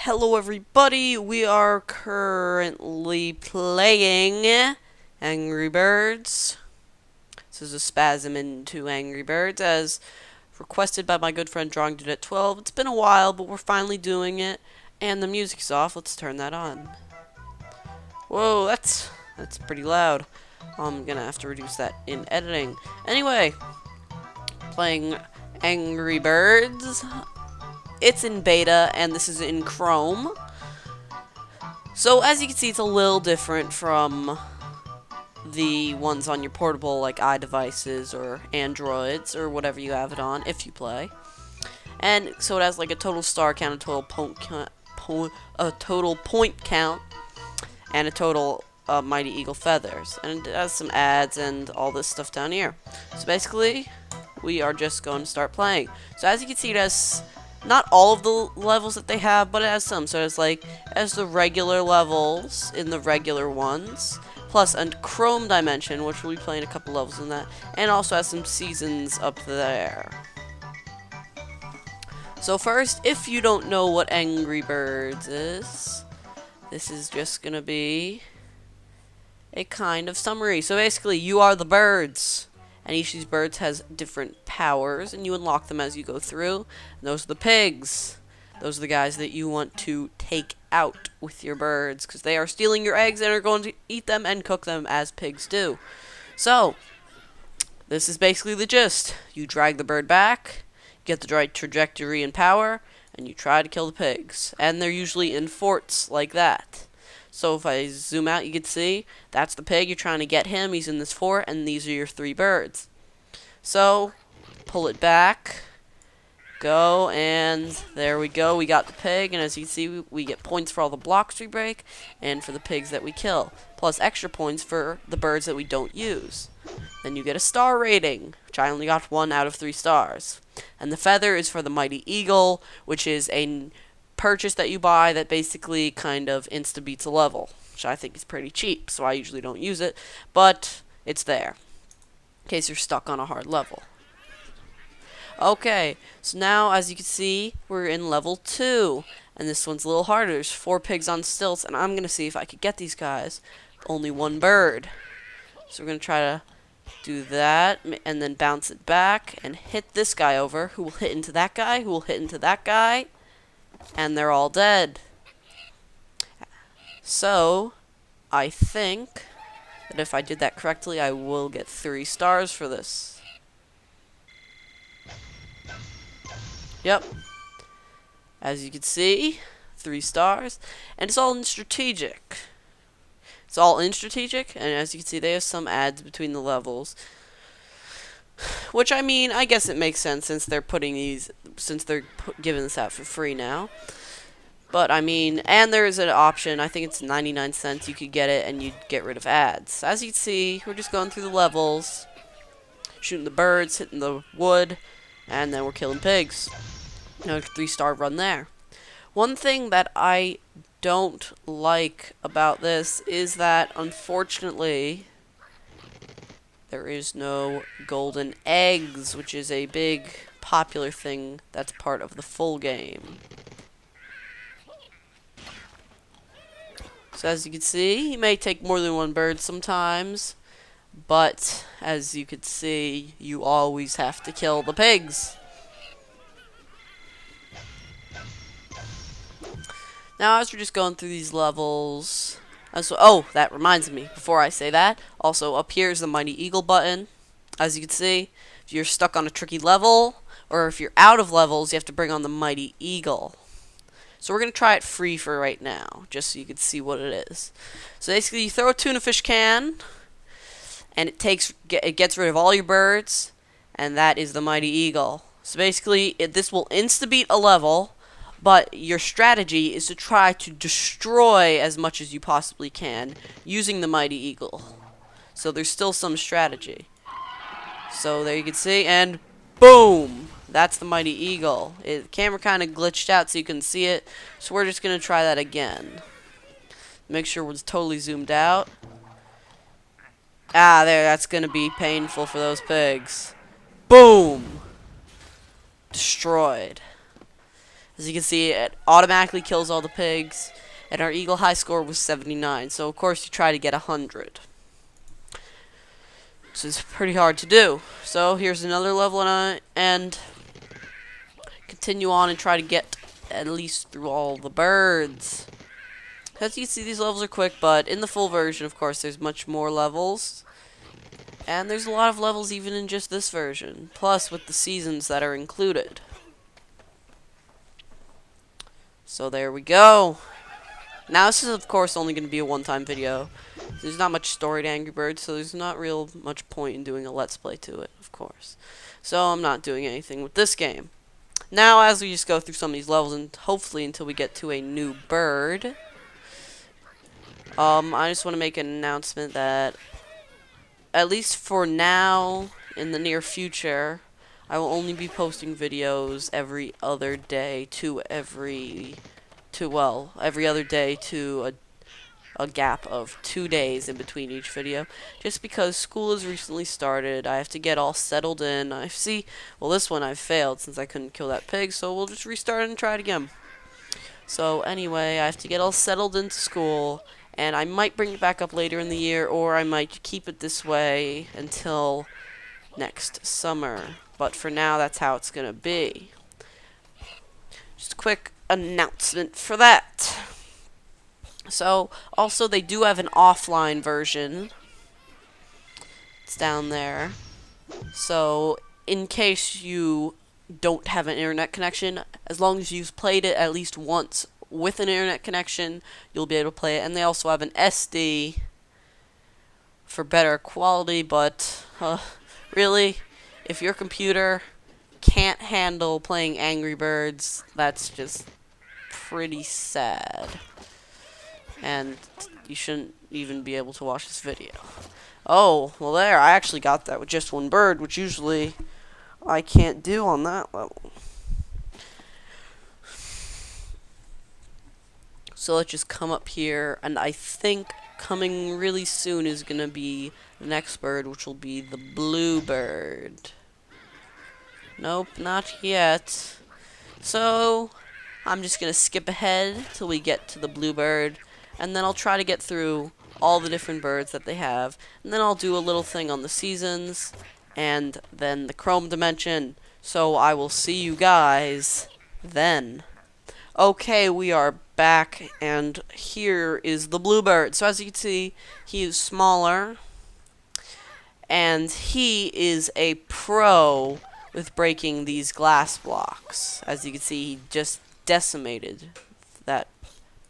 Hello everybody, we are currently playing Angry Birds. This is a Spasm into Angry Birds as requested by my good friend Drawing Dude at 12. It's been a while, but we're finally doing it, and the music's off. Let's turn that on. Whoa, that's pretty loud. I'm gonna have to reduce that in editing. Anyway, playing Angry Birds. It's in beta, and this is in Chrome. So, as you can see, it's a little different from the ones on your portable, like iDevices or Androids, or whatever you have it on, if you play. And so it has like a total star count, a total point count, and a total Mighty Eagle feathers. And it has some ads and all this stuff down here. So basically, we are just going to start playing. So as you can see, it has not all of the levels that they have, but it has some. So it's like, as the regular levels in the regular ones, plus a Chrome dimension, which we'll be playing a couple levels in that, and also has some seasons up there. So first, if you don't know what Angry Birds is, this is just gonna be a kind of summary. So basically, you are the birds. And each of these birds has different powers, and you unlock them as you go through. And those are the pigs. Those are the guys that you want to take out with your birds, because they are stealing your eggs and are going to eat them and cook them as pigs do. So, this is basically the gist. You drag the bird back, get the right trajectory and power, and you try to kill the pigs. And they're usually in forts like that. So if I zoom out, you can see that's the pig. You're trying to get him. He's in this fort, and these are your three birds. So pull it back, go, and there we go. We got the pig, and as you can see, we get points for all the blocks we break and for the pigs that we kill, plus extra points for the birds that we don't use. Then you get a star rating, which I only got 1 out of 3 stars. And the feather is for the Mighty Eagle, which is a purchase that you buy that basically kind of insta-beats a level, which I think is pretty cheap, so I usually don't use it, but it's there, in case you're stuck on a hard level. Okay, so now, as you can see, we're in level 2, and this one's a little harder. There's 4 pigs on stilts, and I'm going to see if I could get these guys. Only 1 bird. So we're going to try to do that, and then bounce it back, and hit this guy over, who will hit into that guy, who will hit into that guy, and they're all dead. So, I think that if I did that correctly, I will get 3 stars for this. Yep. As you can see, 3 stars. And it's all in strategic. It's all in strategic, and as you can see, they have some ads between the levels. Which, I mean, I guess it makes sense since they're putting these, since they're giving this out for free now. But, I mean, and there's an option, I think it's 99 cents, you could get it and you'd get rid of ads. As you can see, we're just going through the levels, shooting the birds, hitting the wood, and then we're killing pigs. Another 3-star run there. One thing that I don't like about this is that, unfortunately, there is no golden eggs, which is a big popular thing that's part of the full game. So as you can see, you may take more than 1 bird sometimes, but as you can see, you always have to kill the pigs. Now, as we're just going through these levels, oh, that reminds me, before I say that, also up here is the Mighty Eagle button. As you can see, if you're stuck on a tricky level, or if you're out of levels, you have to bring on the Mighty Eagle. So we're going to try it free for right now, just so you can see what it is. So basically, you throw a tuna fish can, and it gets rid of all your birds, and that is the Mighty Eagle. So basically, this will insta-beat a level, but your strategy is to try to destroy as much as you possibly can using the Mighty Eagle. So there's still some strategy. So there you can see, and boom! That's the Mighty Eagle. The camera kind of glitched out so you couldn't see it, so we're just going to try that again. Make sure it's totally zoomed out. Ah, there, that's going to be painful for those pigs. Boom! Destroyed. As you can see, it automatically kills all the pigs, and our Eagle high score was 79. So of course you try to get 100. This is pretty hard to do. So here's another level, and continue on and try to get at least through all the birds. As you can see, these levels are quick, but in the full version, of course, there's much more levels. And there's a lot of levels even in just this version, plus with the seasons that are included. So there we go. Now this is of course only going to be a one-time video. There's not much story to Angry Birds, so there's not real much point in doing a let's play to it, of course. So I'm not doing anything with this game. Now as we just go through some of these levels, and hopefully until we get to a new bird, I just want to make an announcement that at least for now, in the near future, I will only be posting videos every other day to every other day to a gap of 2 days in between each video, just because school has recently started. I have to get all settled in. Well, this one I've failed since I couldn't kill that pig, so we'll just restart and try it again. So anyway, I have to get all settled into school, and I might bring it back up later in the year, or I might keep it this way until next summer. But for now, that's how it's gonna be. Just a quick announcement for that. So, also they do have an offline version. It's down there. So, in case you don't have an internet connection, as long as you've played it at least once with an internet connection, you'll be able to play it. And they also have an SD for better quality, but really, if your computer can't handle playing Angry Birds, that's just pretty sad. And you shouldn't even be able to watch this video. Oh, well there, I actually got that with just one bird, which usually I can't do on that level. So let's just come up here, and I think coming really soon is going to be the next bird, which will be the bluebird. Nope, not yet. So, I'm just going to skip ahead till we get to the bluebird, and then I'll try to get through all the different birds that they have, and then I'll do a little thing on the seasons, and then the Chrome dimension. So I will see you guys then. Okay, we are back, and here is the bluebird. So as you can see, he is smaller, and he is a pro with breaking these glass blocks. As you can see, he just decimated that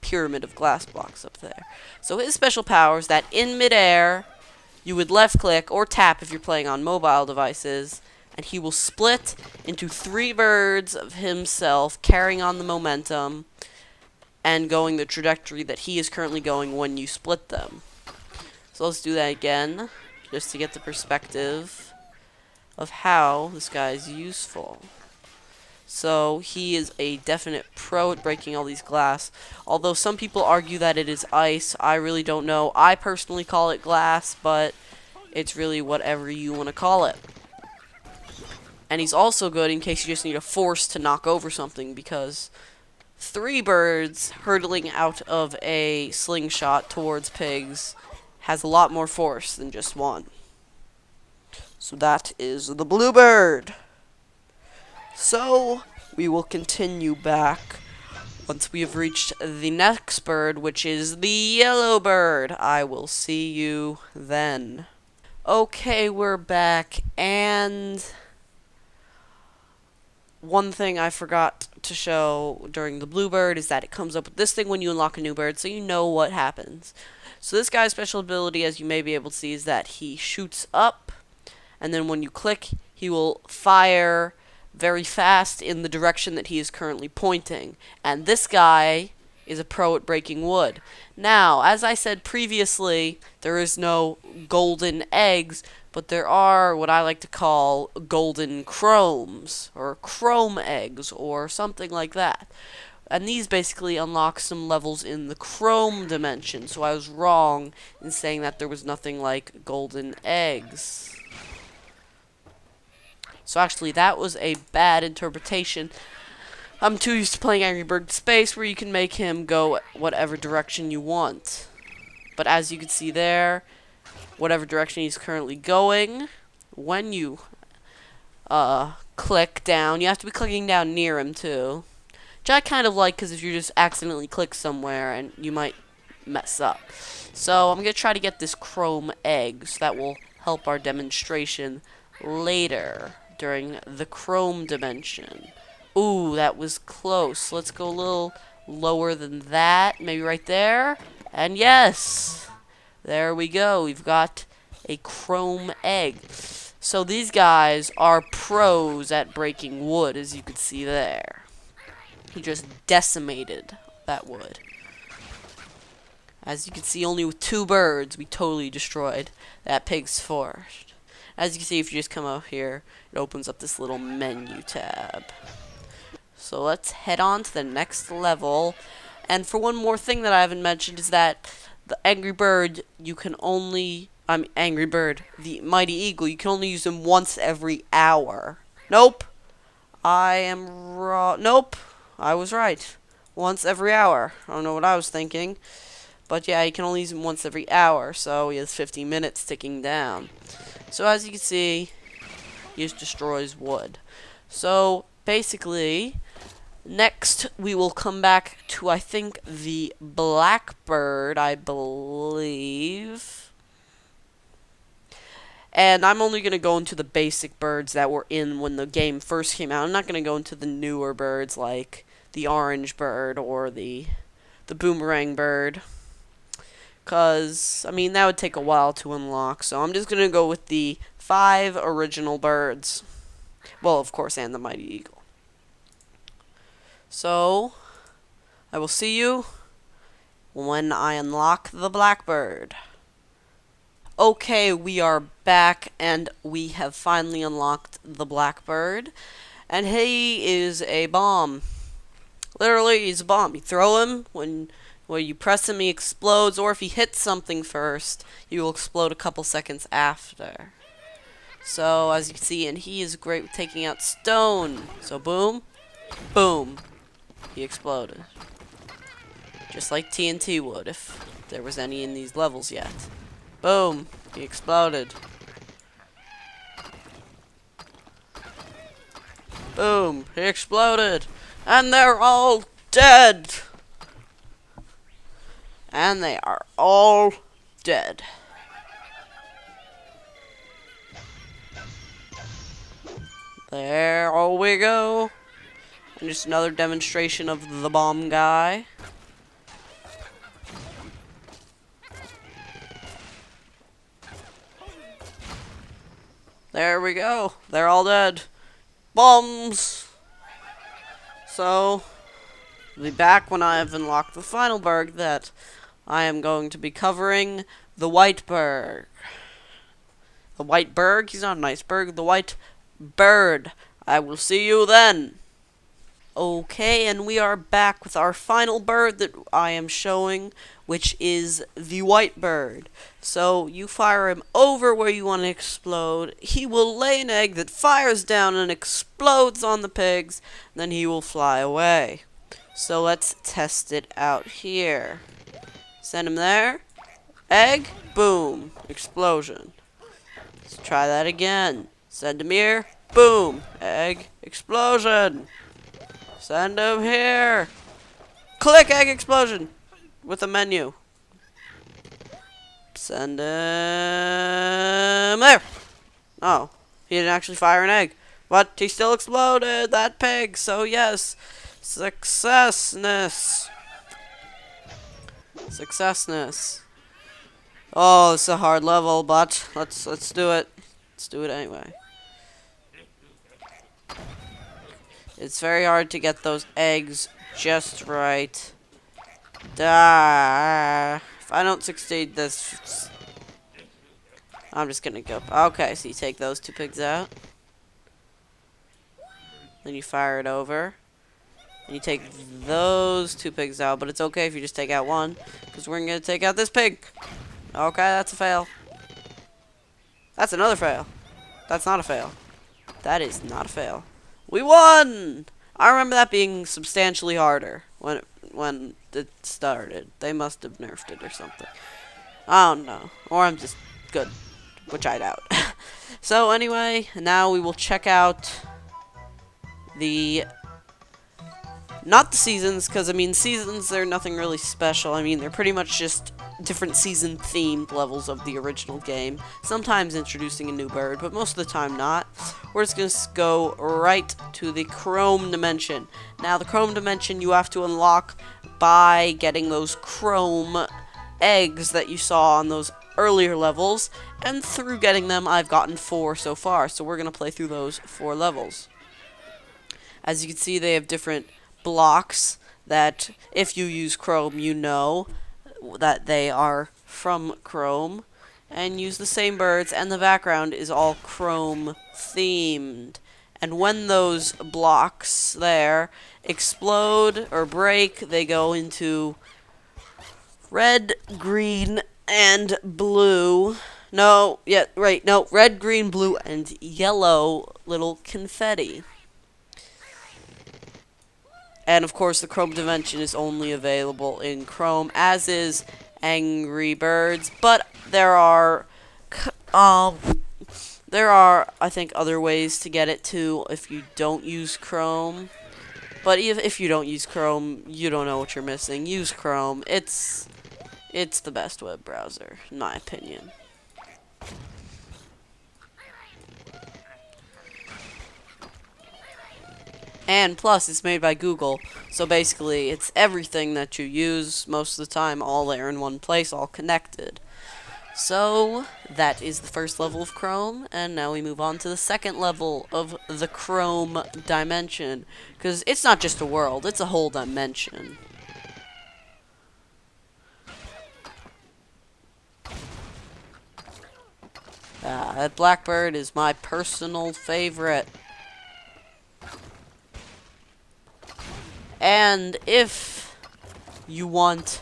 pyramid of glass blocks up there. So his special power is that in midair, you would left click or tap if you're playing on mobile devices, and he will split into 3 birds of himself, carrying on the momentum and going the trajectory that he is currently going when you split them. So let's do that again, just to get the perspective of how this guy is useful. So he is a definite pro at breaking all these glass. Although some people argue that it is ice, I really don't know. I personally call it glass, but it's really whatever you want to call it. And he's also good in case you just need a force to knock over something, because 3 birds hurtling out of a slingshot towards pigs has a lot more force than just 1. So that is the bluebird. So we will continue back once we have reached the next bird, which is the yellow bird. I will see you then. Okay, we're back, and one thing I forgot to show during the bluebird is that it comes up with this thing when you unlock a new bird, so you know what happens. So this guy's special ability, as you may be able to see, is that he shoots up, and then when you click, he will fire very fast in the direction that he is currently pointing. And this guy is a pro at breaking wood. Now, as I said previously, there is no golden eggs, but there are what I like to call golden chromes, or chrome eggs, or something like that. And these basically unlock some levels in the chrome dimension, so I was wrong in saying that there was nothing like golden eggs. So actually, that was a bad interpretation. I'm too used to playing Angry Bird Space, where you can make him go whatever direction you want. But as you can see there, whatever direction he's currently going, when you click down, you have to be clicking down near him too. Which I kind of like, because if you just accidentally click somewhere, and you might mess up. So I'm going to try to get this chrome egg, so that will help our demonstration later during the chrome dimension. Ooh, that was close. Let's go a little lower than that. Maybe right there. And yes! There we go. We've got a chrome egg. So these guys are pros at breaking wood, as you can see there. He just decimated that wood. As you can see, only with 2 birds, we totally destroyed that pig's forest. As you can see, if you just come out here, it opens up this little menu tab. So let's head on to the next level. And for one more thing that I haven't mentioned is that the Angry Bird, you can only... Angry Bird, the Mighty Eagle, you can only use them once every hour. Nope. I am wrong. Nope. I was right. Once every hour. I don't know what I was thinking. But yeah, you can only use him once every hour, so he has 50 minutes ticking down. So as you can see, he just destroys wood. So basically, next we will come back to, I think, the blackbird, I believe. And I'm only going to go into the basic birds that were in when the game first came out. I'm not going to go into the newer birds like the orange bird or the boomerang bird. Because, I mean, that would take a while to unlock. So I'm just going to go with the 5 original birds. Well, of course, and the Mighty Eagle. So, I will see you when I unlock the blackbird. Okay, we are back, and we have finally unlocked the blackbird. And he is a bomb. Literally, he's a bomb. You throw him, when you press him, he explodes, or if he hits something first, he will explode a couple seconds after. So, as you can see, and he is great with taking out stone. So, boom, boom, he exploded. Just like TNT would, if there was any in these levels yet. Boom, he exploded. Boom, he exploded. And they're all dead. And they are all dead. There we go. And just another demonstration of the bomb guy. There we go. They're all dead. Bombs! So, I'll be back when I have unlocked the final bird that I am going to be covering, the white bird. The white bird? He's not an iceberg. The white bird. I will see you then. Okay, and we are back with our final bird that I am showing, which is the white bird. So, you fire him over where you want to explode. He will lay an egg that fires down and explodes on the pigs. Then he will fly away. So, let's test it out here. Send him there. Egg. Boom. Explosion. Let's try that again. Send him here. Boom. Egg. Explosion. Send him here. Click egg explosion. With a menu. Send him there. Oh. He didn't actually fire an egg. But he still exploded. That pig. So yes. Successness. Successness. Oh, it's a hard level, but let's do it. Let's do it anyway. It's very hard to get those eggs just right. If I don't succeed this, I'm just gonna go. Okay, so you take those 2 pigs out. Then you fire it over. And you take those 2 pigs out, but it's okay if you just take out 1, because we're gonna take out this pig. Okay, that's a fail. That's another fail. That's not a fail. That is not a fail. We won! I remember that being substantially harder when it started. They must have nerfed it or something. I don't know. Or I'm just good, which I doubt. So anyway, now we will check out the... Not the seasons, because, I mean, seasons, they're nothing really special. I mean, they're pretty much just different season-themed levels of the original game. Sometimes introducing a new bird, but most of the time not. We're just going to go right to the Chrome Dimension. Now, the Chrome Dimension you have to unlock by getting those Chrome eggs that you saw on those earlier levels, and through getting them, I've gotten 4 so far. So we're going to play through those 4 levels. As you can see, they have different blocks that if you use Chrome, you know that they are from Chrome, and use the same birds, and the background is all Chrome themed. And when those blocks there explode or break, they go into red, green, and blue. No, yeah, right, no, red, green, blue, and yellow little confetti. And of course, the Chrome Dimension is only available in Chrome, as is Angry Birds. But there are, I think, other ways to get it too if you don't use Chrome. But if you don't use Chrome, you don't know what you're missing. Use Chrome. It's the best web browser, in my opinion. And plus, it's made by Google, so basically, it's everything that you use most of the time, all there in one place, all connected. So, that is the first level of Chrome, and now we move on to the second level of the Chrome Dimension. Because it's not just a world, it's a whole dimension. That blackbird is my personal favorite. And if you want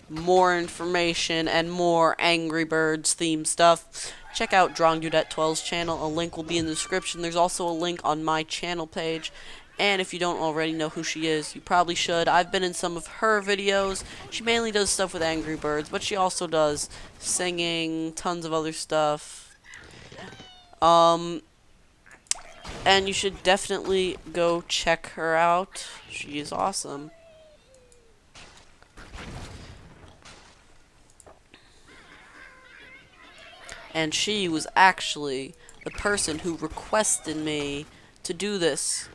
more information and more Angry Birds themed stuff, check out DrawingDudette12's channel. A link will be in the description. There's also a link on my channel page. And if you don't already know who she is, you probably should. I've been in some of her videos. She mainly does stuff with Angry Birds, but she also does singing, tons of other stuff. And you should definitely go check her out. She is awesome. And she was actually the person who requested me to do this.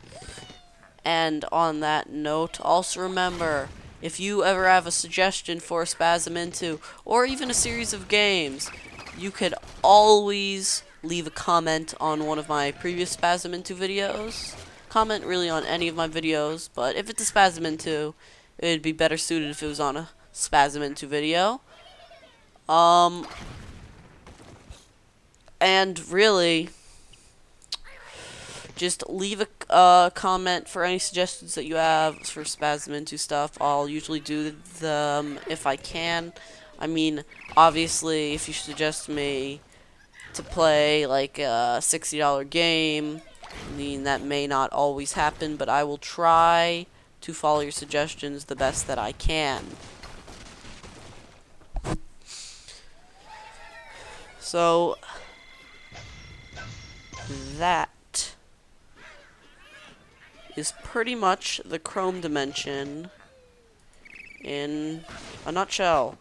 And on that note, also remember, if you ever have a suggestion for a Spasm Into, or even a series of games, you could always leave a comment on one of my previous Spasm Into videos. Comment really on any of my videos, but if it's a Spasm Into, it'd be better suited if it was on a Spasm Into video. And really, just leave a comment for any suggestions that you have for Spasm Into stuff. I'll usually do them if I can. I mean, obviously, if you suggest me to play like a $60 game, I mean, that may not always happen, but I will try to follow your suggestions the best that I can. So that is pretty much the Chrome Dimension in a nutshell.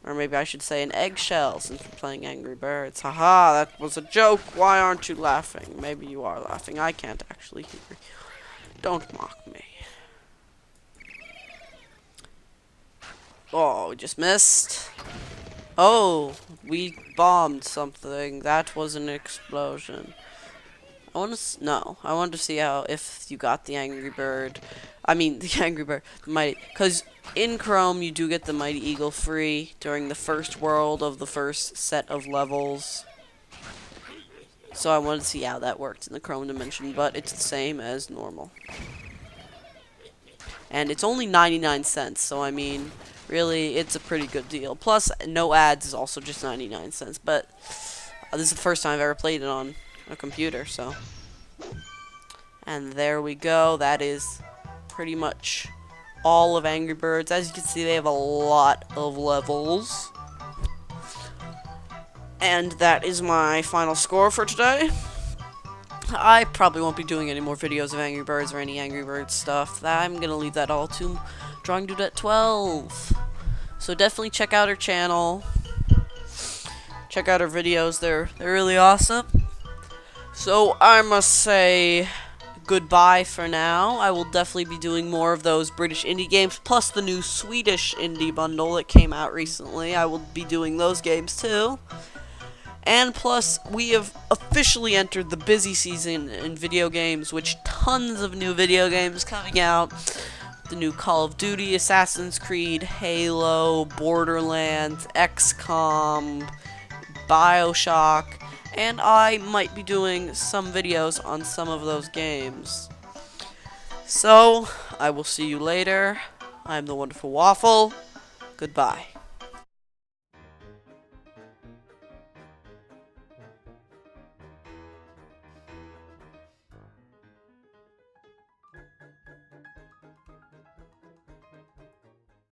Or maybe I should say an eggshell, since we're playing Angry Birds. Haha, that was a joke. Why aren't you laughing? Maybe you are laughing. I can't actually hear you. Don't mock me. Oh, we just missed. Oh, we bombed something. That was an explosion. I want to I wanted to see if you got the Angry Bird. I mean, the Angry Bird, the Mighty, because in Chrome you do get the Mighty Eagle free during the first world of the first set of levels. So I wanted to see how that worked in the Chrome Dimension, but it's the same as normal. And it's only 99 cents, so I mean, really, it's a pretty good deal. Plus, no ads is also just 99 cents, but this is the first time I've ever played it on a computer, so. And there we go. That is pretty much all of Angry Birds. As you can see, they have a lot of levels. And that is my final score for today. I probably won't be doing any more videos of Angry Birds or any Angry Birds stuff. I'm gonna leave that all to Drawing Dude at 12. So definitely check out her channel. Check out her videos. They're really awesome. So I must say goodbye for now. I will definitely be doing more of those British indie games, plus the new Swedish indie bundle that came out recently. I will be doing those games too. And plus, we have officially entered the busy season in video games, which tons of new video games coming out. The new Call of Duty, Assassin's Creed, Halo, Borderlands, XCOM, BioShock, and I might be doing some videos on some of those games. So, I will see you later. I'm the Wonderful Waffle. Goodbye.